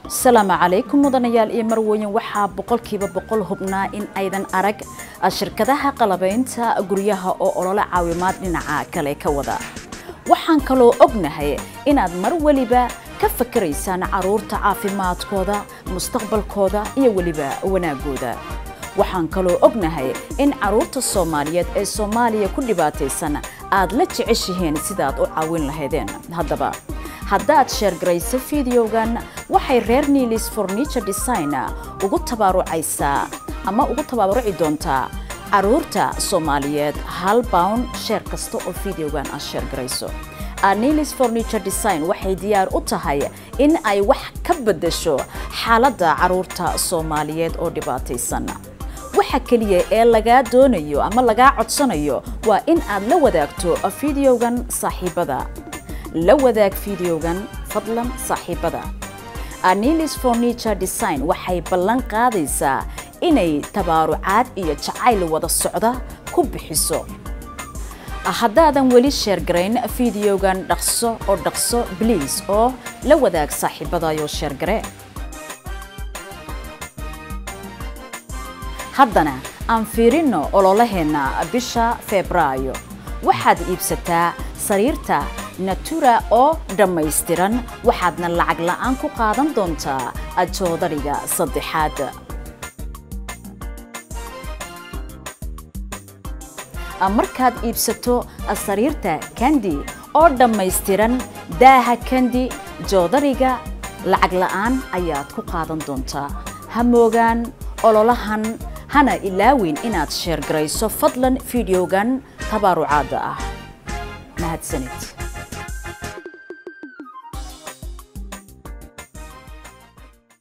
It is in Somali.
السلام عليكم مدنيال iyo marweyn waxa boqolkiiba boqol hubnaa in aydan arag shirkadaha qalabaynta guryaha oo olole caawimaad dhinaca kale ka wada waxaan kaloo ognahay inaad mar waliba ka fakaraysaan caruurta caafimaadkooda mustaqbalkooda iyo waliba wanaagooda waxaan kaloo ognahay in caruurta Soomaaliyeed ee Soomaaliya ku dhibaataysan aad la jeceshihiin sidaad u caawin lahaydeen haddaba haddaad share garayso fiidiyogan waxay reer Nilis Furniture Design ugu tabarucaysaa ama ugu tabaruci doontaa caruurta Soomaaliyeed £1 share kasta oo fiidiyogan aad share garayso Nilis Furniture Design waxay diyaar u tahay in ay wax ka bedesho xaaladda caruurta Soomaaliyeed oo dhibaataysan waxa kaliya ee laga doonayo ama laga codsanayo waa in aad la wadaagto fiidiyogan saaxiibada la wadaag fiidiyogan fadlan saaxiibada Nilis Furniture Design waxay ballan qaadaysaa inay tabarucaad iyo jacayl wada socda ku bixiso haddaadan weli share garayn fiidiyogan dhaqso please oo la wadaag saaxiibada iyo share gare haddana aan fiirino ololaheena bisha Febraayo waxaad iibsataa sariirta Natura oo dhammaystiran waxaadna lacag la'aan ku qaadan doontaa ajoodariga saddexaad markaad iibsato sariirta Candy oo dhammaystiran daaha Candy joodariga lacag la'aan ayaad ku qaadan doontaa hamoogan ololahan hana ilaawin inaad share garayso fadlan fiidiyogan tabarucaada mahadsanid